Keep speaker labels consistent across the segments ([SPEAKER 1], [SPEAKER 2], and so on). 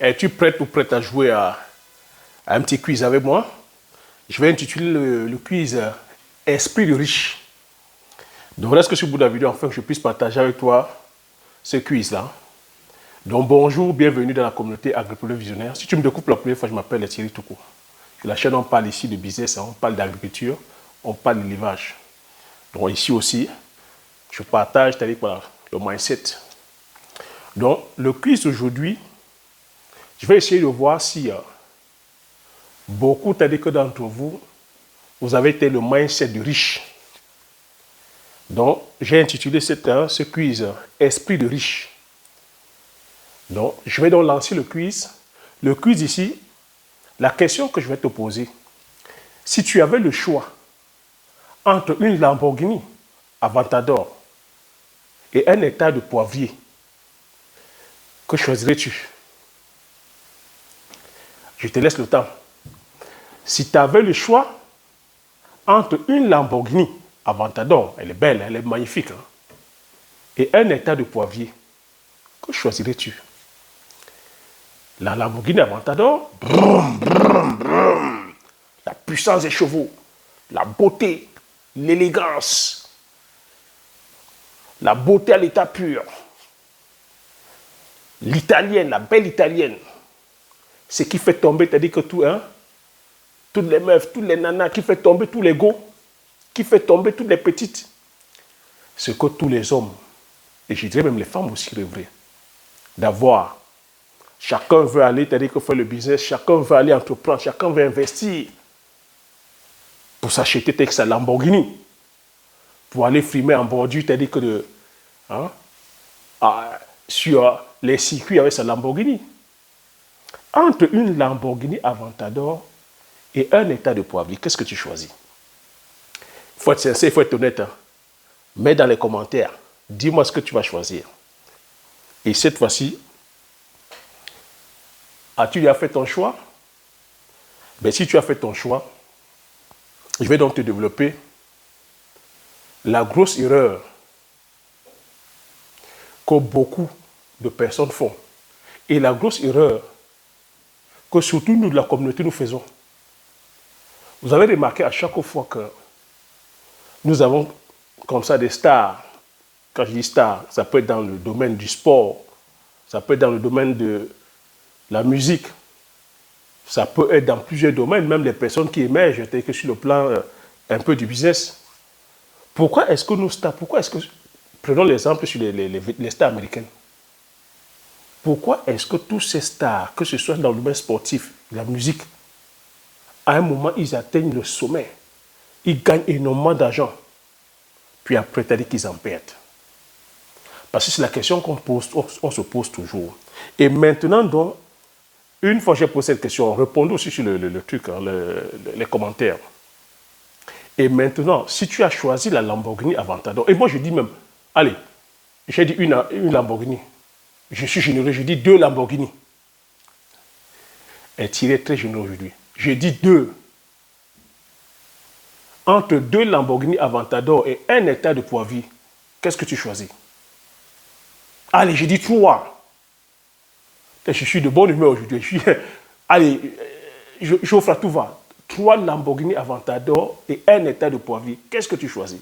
[SPEAKER 1] Es-tu prête ou prête à jouer à un petit quiz avec moi? Je vais intituler le quiz Esprit de riche. Donc, reste que sur le bout de la vidéo, afin que je puisse partager avec toi ce quiz-là. Donc, bonjour, bienvenue dans la communauté Agriculture Visionnaire. Si tu me découpes la première fois, je m'appelle Thierry Toukou. Sur la chaîne, on parle ici de business, on parle d'agriculture, on parle d'élevage. Donc, ici aussi, je partage, c'est-à-dire voilà, le mindset. Donc, le quiz aujourd'hui, je vais essayer de voir si beaucoup, c'est-à-dire que d'entre vous, vous avez été le mindset du riche. Donc, j'ai intitulé ce quiz Esprit de riche. Donc, je vais donc lancer le quiz. Le quiz ici, la question que je vais te poser, si tu avais le choix entre une Lamborghini Aventador et un hectare de poivrier, que choisirais-tu? Je te laisse le temps. Si tu avais le choix entre une Lamborghini Aventador, elle est belle, elle est magnifique, hein, et un hectare de poivrier, que choisirais-tu? La Lamborghini Aventador, brum, brum, brum, la puissance des chevaux, la beauté, l'élégance, la beauté à l'état pur, l'italienne, la belle italienne, ce qui fait tomber, c'est-à-dire que tout, hein, toutes les meufs, tous les nanas, qui fait tomber tous les gos, qui fait tomber toutes les petites, ce que tous les hommes, et je dirais même les femmes aussi rêveraient, d'avoir. Chacun veut aller, c'est-à-dire que faire le business, chacun veut aller entreprendre, chacun veut investir pour s'acheter sa Lamborghini, pour aller frimer en bordure, c'est-à-dire que sur les circuits avec sa Lamborghini. Entre une Lamborghini Aventador et un hectare de poivrier, qu'est-ce que tu choisis? Il faut être sincère, il faut être honnête. Hein. Mets dans les commentaires, dis-moi ce que tu vas choisir. Et cette fois-ci, as-tu déjà fait ton choix? Ben, si tu as fait ton choix, je vais donc te développer la grosse erreur que beaucoup de personnes font. Et la grosse erreur que surtout nous de la communauté nous faisons. Vous avez remarqué à chaque fois que nous avons comme ça des stars. Quand je dis stars, ça peut être dans le domaine du sport, ça peut être dans le domaine de la musique, ça peut être dans plusieurs domaines, même les personnes qui émergent, telles que sur le plan un peu du business. Pourquoi est-ce que nos stars, prenons l'exemple sur les stars américaines. Pourquoi est-ce que tous ces stars, que ce soit dans le domaine sportif, la musique, à un moment, ils atteignent le sommet, ils gagnent énormément d'argent, puis après, c'est-à-dire qu'ils en perdent? Parce que c'est la question on se pose toujours. Et maintenant, donc, une fois que j'ai posé cette question, répondez aussi sur le truc, hein, les commentaires. Et maintenant, si tu as choisi la Lamborghini Aventador, et moi je dis même, allez, j'ai dit une Lamborghini. Je suis généreux, je dis 2 Lamborghini. Et Thierry est très généreux aujourd'hui. Je dis 2. Entre 2 Lamborghini Aventador et un hectare de poivrier, qu'est-ce que tu choisis? Allez, je dis 3. Je suis de bonne humeur aujourd'hui. Allez, j'offre à tout va. 3 Lamborghini Aventador et un hectare de poivrier. Qu'est-ce que tu choisis?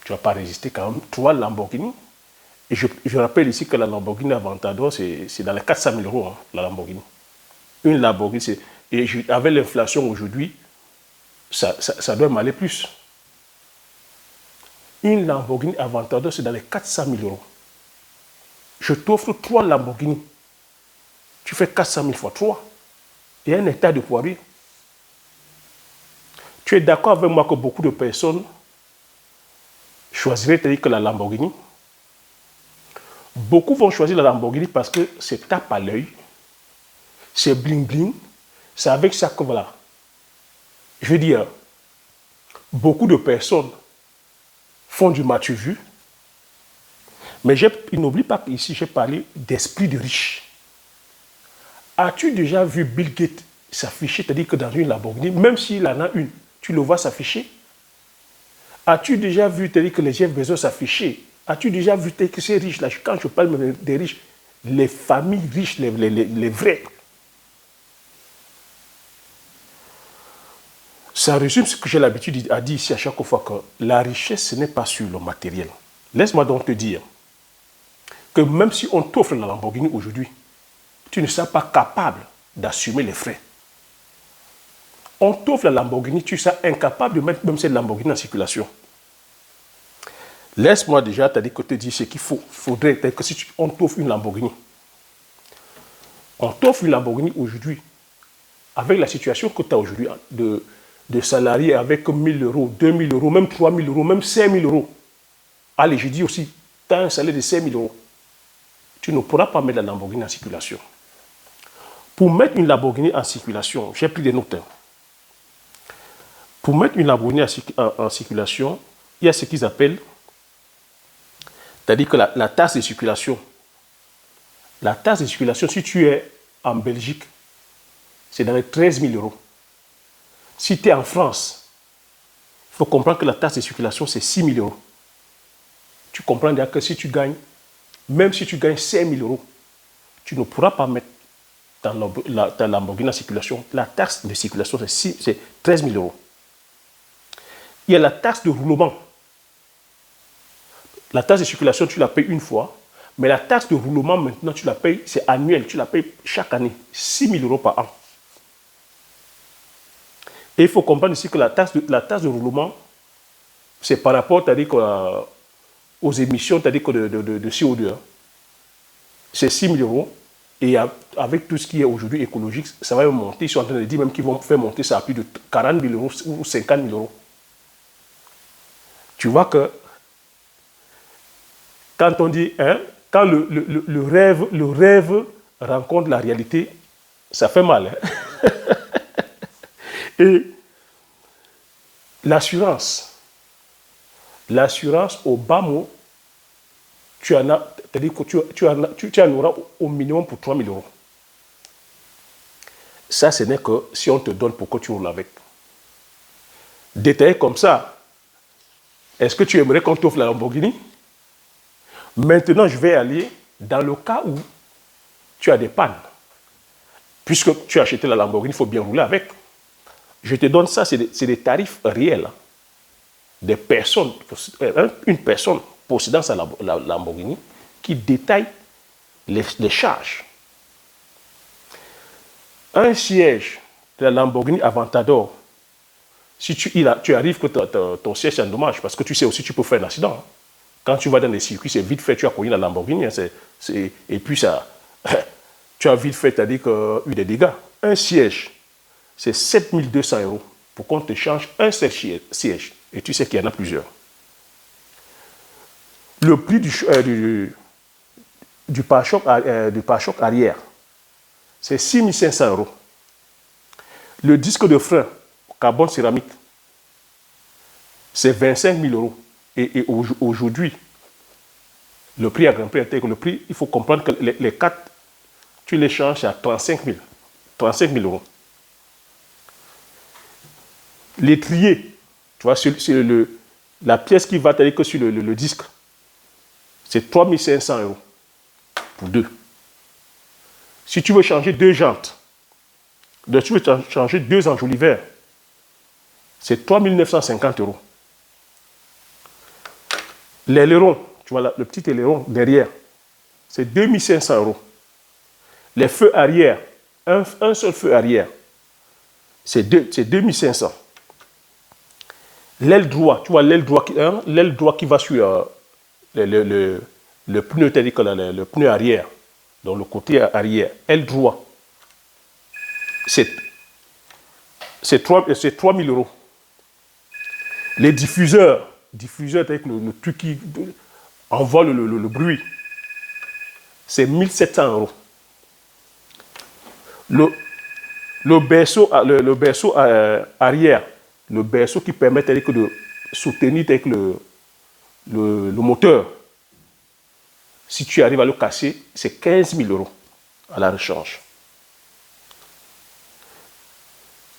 [SPEAKER 1] Tu ne vas pas résister quand même. 3 Lamborghini. Et je rappelle ici que la Lamborghini Aventador, c'est dans les 400 000 euros, hein, la Lamborghini. Une Lamborghini, et avec l'inflation aujourd'hui, ça doit m'aller plus. Une Lamborghini Aventador, c'est dans les 400 000 euros. Je t'offre 3 Lamborghini. Tu fais 400 000 fois 3. Et un hectare de poivrier. Tu es d'accord avec moi que beaucoup de personnes choisiraient que la Lamborghini? Beaucoup vont choisir la Lamborghini parce que c'est tape à l'œil, c'est bling bling, c'est avec ça que voilà. Je veux dire, beaucoup de personnes font du matu vu, mais il n'oublie pas qu'ici j'ai parlé d'esprit de riche. As-tu déjà vu Bill Gates s'afficher, c'est-à-dire que dans une Lamborghini, même s'il en a une, tu le vois s'afficher? As-tu déjà vu, c'est-à-dire que les Jeff Bezos s'afficher? As-tu déjà vu que ces riches-là, quand je parle des riches, Les familles riches, les vraies. Ça résume ce que j'ai l'habitude à dire ici à chaque fois, que la richesse, ce n'est pas sur le matériel. Laisse-moi donc te dire que même si on t'offre la Lamborghini aujourd'hui, tu ne seras pas capable d'assumer les frais. On t'offre la Lamborghini, tu seras incapable de mettre même cette Lamborghini en circulation. Laisse-moi déjà te dire ce qu'il faudrait que si on t'offre une Lamborghini. On t'offre une Lamborghini aujourd'hui, avec la situation que tu as aujourd'hui de salariés avec 1 000 euros, 2 000 euros, même 3 000 euros, même 5 000 euros. Allez, je dis aussi, tu as un salaire de 5 000 euros. Tu ne pourras pas mettre la Lamborghini en circulation. Pour mettre une Lamborghini en circulation, j'ai pris des notes. Pour mettre une Lamborghini en circulation, il y a ce qu'ils appellent, c'est-à-dire que la taxe de circulation. La taxe de circulation, si tu es en Belgique, c'est dans les 13 000 euros. Si tu es en France, il faut comprendre que la taxe de circulation, c'est 6 000 euros. Tu comprends déjà que si tu gagnes, même si tu gagnes 5 000 euros, tu ne pourras pas mettre ta Lamborghini en circulation. La taxe de circulation, c'est 13 000 euros. Il y a la taxe de roulement. La taxe de circulation, tu la payes une fois, mais la taxe de roulement, maintenant, tu la payes, c'est annuel, tu la payes chaque année, 6 000 euros par an. Et il faut comprendre ici que la taxe de roulement, c'est par rapport, aux émissions, de CO2. Hein. C'est 6 000 euros. Et avec tout ce qui est aujourd'hui écologique, ça va monter. Ils sont en train de dire même qu'ils vont faire monter ça à plus de 40 000 euros ou 50 000 euros. Tu vois que quand on dit, hein, quand le rêve rencontre la réalité, ça fait mal. Hein? Et l'assurance au bas mot, tu en auras au minimum pour 3 000 euros. Ça, ce n'est que si on te donne pour que tu roules avec. Détaillé comme ça, est-ce que tu aimerais qu'on t'offre la Lamborghini? Maintenant, je vais aller dans le cas où tu as des pannes. Puisque tu as acheté la Lamborghini, il faut bien rouler avec. Je te donne ça, c'est des tarifs réels. Des personnes, une personne possédant sa Lamborghini qui détaille les charges. Un siège de la Lamborghini Aventador, si tu arrives que ton siège est en dommage, parce que tu sais aussi tu peux faire un accident. Quand tu vas dans les circuits, c'est vite fait, tu as connu la Lamborghini, et puis ça, tu as vite fait, c'est-à-dire qu'il y a eu des dégâts. Un siège, c'est 7 200 euros pour qu'on te change un seul siège. Et tu sais qu'il y en a plusieurs. Le prix du pare-choc arrière, c'est 6 500 euros. Le disque de frein carbone céramique, c'est 25 000 euros. Et aujourd'hui, le prix a grimpé. Le prix, il faut comprendre que les 4, tu les changes à 35 000 euros. L'étrier, tu vois, c'est la pièce qui va t'aller que sur le disque, c'est 3 500 euros pour deux. Si tu veux changer deux jantes, tu veux changer deux enjoliveurs, c'est 3 950 euros. L'aileron, tu vois le petit aileron derrière, c'est 2 500 euros. Les feux arrière, un seul feu arrière, c'est 2 500. L'aile droit, tu vois l'aile droit qui va sur le pneu, c'est-à-dire que le pneu arrière, donc le côté arrière, aile droit, c'est 3 000 euros. Les diffuseurs avec le truc qui envoie le bruit, c'est 1 700 euros. Le berceau arrière, le berceau qui permet de soutenir avec le moteur, si tu arrives à le casser, c'est 15 000 euros à la rechange.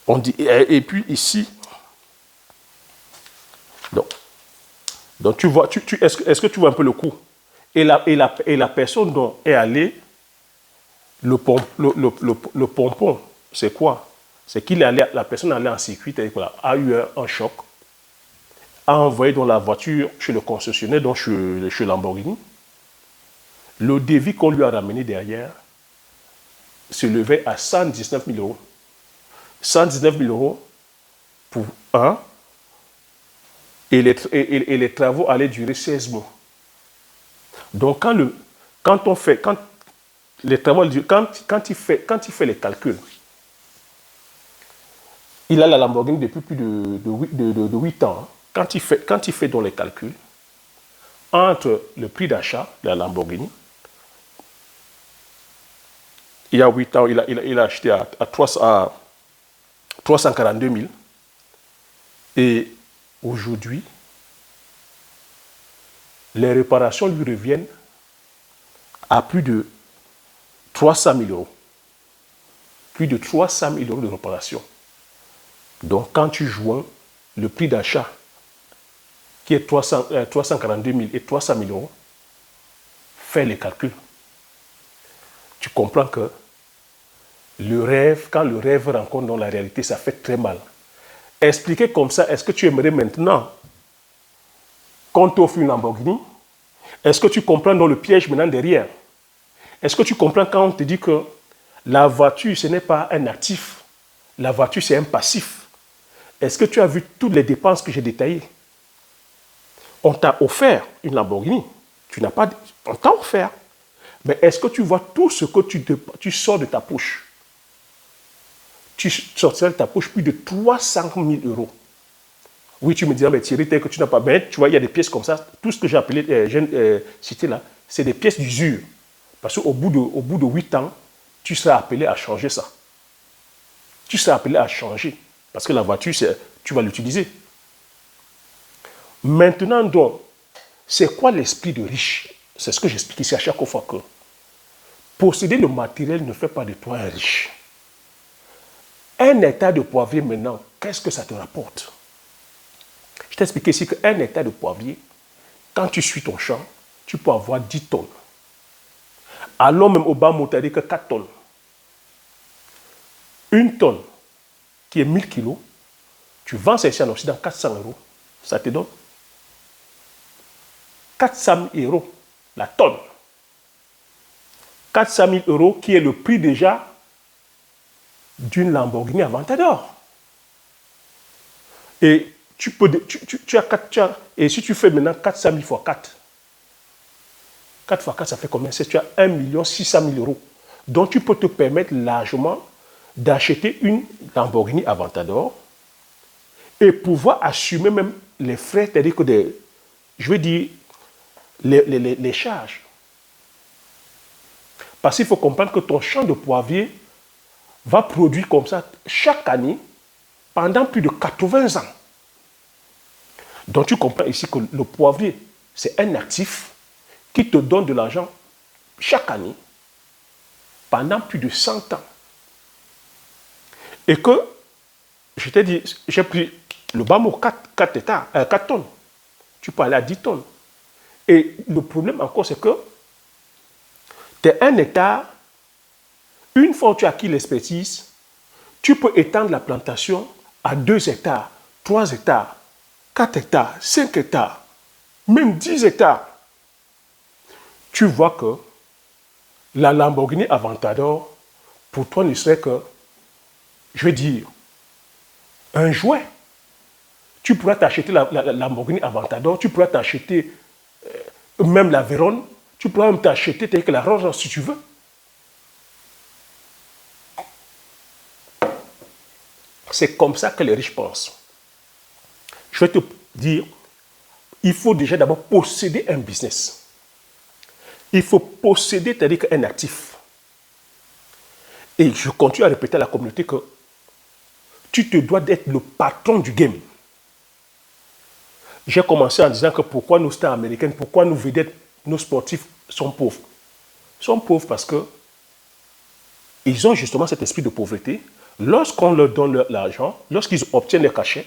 [SPEAKER 1] On dit, et puis ici, donc tu vois, est-ce que tu vois un peu le coût? Et la personne dont est allée Le pompon, c'est quoi? C'est qu'il allait, la personne allait en circuit, a eu un choc, a envoyé dans la voiture chez le concessionnaire, donc chez Lamborghini. Le devis qu'on lui a ramené derrière s'élevait à 119 000 euros. 119 000 euros pour un, et les travaux allaient durer 16 mois. Donc, quand les travaux, quand il fait les calculs, il a la Lamborghini depuis plus de 8 ans. Quand il fait dans les calculs, entre le prix d'achat de la Lamborghini, il y a 8 ans, il a acheté à 342 000. Et aujourd'hui, les réparations lui reviennent à plus de 300 000 euros. Plus de 300 000 euros de réparation. Donc, quand tu joins le prix d'achat, qui est 342 000 et 300 000 euros, fais les calculs. Tu comprends que quand le rêve rencontre dans la réalité, ça fait très mal. Expliquer comme ça, est-ce que tu aimerais maintenant qu'on t'offre une Lamborghini? Est-ce que tu comprends dans le piège maintenant derrière? Est-ce que tu comprends quand on te dit que la voiture, ce n'est pas un actif, la voiture, c'est un passif? Est-ce que tu as vu toutes les dépenses que j'ai détaillées? On t'a offert une Lamborghini. On t'a offert. Mais est-ce que tu vois tout ce que tu sors de ta poche? Tu sortiras de ta poche plus de 300 000 euros. Oui, tu me diras, mais Thierry, que tu n'as pas. Mais tu vois, il y a des pièces comme ça. Tout ce que j'ai cité là, c'est des pièces d'usure. Parce qu'au bout de 8 ans, tu seras appelé à changer ça. Tu seras appelé à changer. Parce que la voiture, tu vas l'utiliser. Maintenant, donc, c'est quoi l'esprit de riche? C'est ce que j'explique ici à chaque fois que posséder le matériel ne fait pas de toi un riche. Un hectare de poivrier maintenant, qu'est-ce que ça te rapporte? Je t'ai expliqué ici qu'un hectare de poivrier, quand tu suis ton champ, tu peux avoir 10 tonnes. Allons même au bas mot, t'as dit que 4 tonnes. Une tonne, qui est 1000 kilos, tu vends ça ici en Occident 400 euros. Ça te donne 400 000 euros la tonne. 400 000 euros qui est le prix déjà d'une Lamborghini Aventador. Et et si tu fais maintenant 400 000 fois 4, 4 fois 4, ça fait combien? Tu as 1 600 000 euros. Donc tu peux te permettre largement d'acheter une Lamborghini Aventador et pouvoir assumer même les frais, c'est-à-dire que les charges. Parce qu'il faut comprendre que ton champ de poivrier va produire comme ça chaque année pendant plus de 80 ans. Donc tu comprends ici que le poivrier, c'est un actif qui te donne de l'argent chaque année pendant plus de 100 ans. Et que, je t'ai dit, j'ai pris le bas mot 4 tonnes. Tu peux aller à 10 tonnes. Et le problème encore, c'est que tu es un hectare. Une fois que tu as acquis l'expertise, tu peux étendre la plantation à 2 hectares, 3 hectares, 4 hectares, 5 hectares, même 10 hectares. Tu vois que la Lamborghini Aventador, pour toi, ne serait que, je vais dire, un jouet. Tu pourras t'acheter la Lamborghini Aventador, tu pourras t'acheter même la Veyron, tu pourras même t'acheter la Rolls si tu veux. C'est comme ça que les riches pensent. Je vais te dire, il faut déjà d'abord posséder un business. Il faut posséder, c'est-à-dire un actif. Et je continue à répéter à la communauté que tu te dois d'être le patron du game. J'ai commencé en disant que pourquoi nos stars américaines, pourquoi nos vedettes, nos sportifs sont pauvres. Ils sont pauvres parce que ils ont justement cet esprit de pauvreté. Lorsqu'on leur donne l'argent, lorsqu'ils obtiennent le cachet,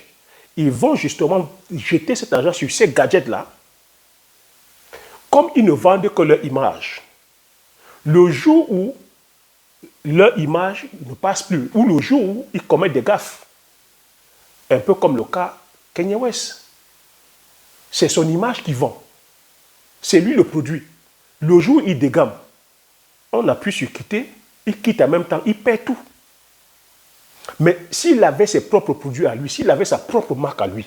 [SPEAKER 1] ils vont justement jeter cet argent sur ces gadgets-là. Comme ils ne vendent que leur image, le jour où leur image ne passe plus. Ou le jour où ils commettent des gaffes. Un peu comme le cas Kanye West. C'est son image qui vend. C'est lui le produit. Le jour où il dégamme, on a pu se quitter, il quitte en même temps, il perd tout. Mais s'il avait ses propres produits à lui, s'il avait sa propre marque à lui,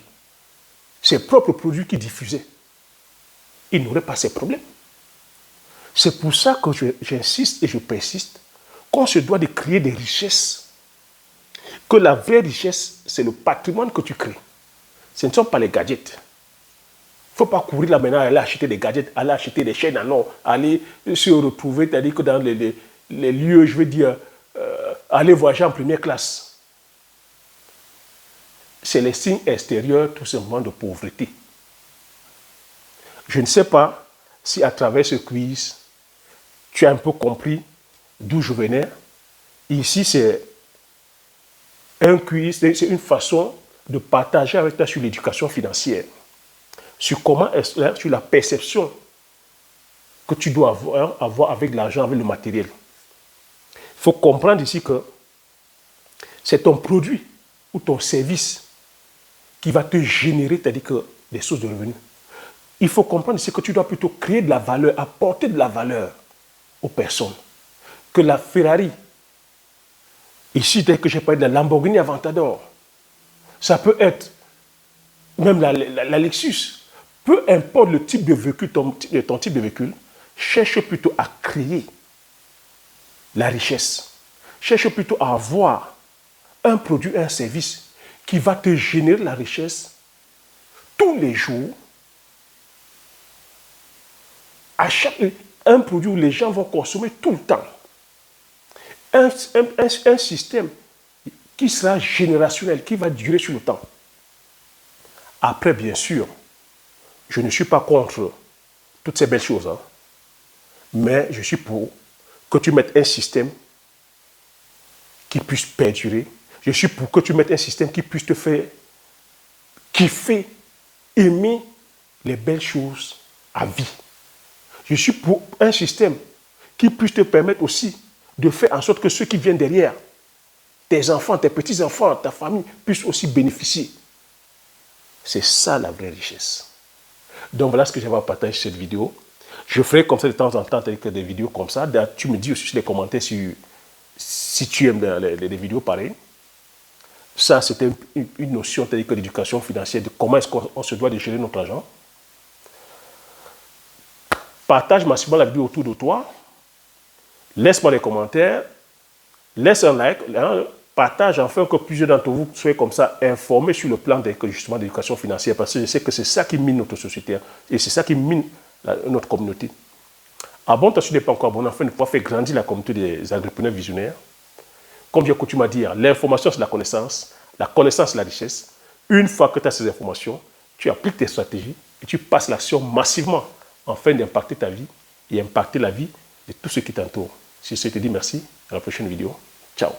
[SPEAKER 1] ses propres produits qu'il diffusait, il n'aurait pas ces problèmes. C'est pour ça que j'insiste et je persiste qu'on se doit de créer des richesses. Que la vraie richesse, c'est le patrimoine que tu crées. Ce ne sont pas les gadgets. Il ne faut pas courir là maintenant, aller acheter des gadgets, aller acheter des chaînes à non, aller se retrouver, c'est-à-dire que dans les lieux, je veux dire, aller voyager en première classe. C'est les signes extérieurs tout simplement de pauvreté. Je ne sais pas si à travers ce quiz, tu as un peu compris d'où je venais. Ici, c'est un quiz, c'est une façon de partager avec toi sur l'éducation financière, sur comment sur la perception que tu dois avoir avec l'argent, avec le matériel. Il faut comprendre ici que c'est ton produit ou ton service qui va te générer, c'est-à-dire que des sources de revenus. Il faut comprendre ici que tu dois plutôt créer de la valeur, apporter de la valeur aux personnes. Que la Ferrari, ici, dès que j'ai parlé de la Lamborghini Aventador, ça peut être même la Lexus. Peu importe le type de véhicule, ton type de véhicule, cherche plutôt à créer la richesse. Cherche plutôt à avoir un produit, un service qui va te générer la richesse tous les jours. Un produit où les gens vont consommer tout le temps. Un système qui sera générationnel, qui va durer sur le temps. Après, bien sûr, je ne suis pas contre toutes ces belles choses, hein, mais je suis pour que tu mettes un système qui puisse perdurer. Je suis pour que tu mettes un système qui puisse te faire kiffer, aimer les belles choses à vie. Je suis pour un système qui puisse te permettre aussi de faire en sorte que ceux qui viennent derrière, tes enfants, tes petits-enfants, ta famille, puissent aussi bénéficier. C'est ça la vraie richesse. Donc voilà ce que j'avais à partager sur cette vidéo. Je ferai comme ça de temps en temps des vidéos comme ça. Tu me dis aussi sur les commentaires si tu aimes les vidéos pareilles. Ça, c'était une notion telle que l'éducation financière, de comment est-ce qu'on se doit de gérer notre argent. Partage massivement la vidéo autour de toi. Laisse-moi les commentaires. Laisse un like. Partage afin que plusieurs d'entre vous soient comme ça informés sur le plan justement d'éducation financière. Parce que je sais que c'est ça qui mine notre société. Et c'est ça qui mine notre communauté. Abonne-toi si tu n'es pas encore abonné afin de pouvoir faire grandir la communauté des entrepreneurs visionnaires. Comme j'ai coutume à dire, l'information c'est la connaissance c'est la richesse. Une fois que tu as ces informations, tu appliques tes stratégies et tu passes l'action massivement afin d'impacter ta vie et impacter la vie de tous ceux qui t'entourent. Si je te dis merci, à la prochaine vidéo. Ciao.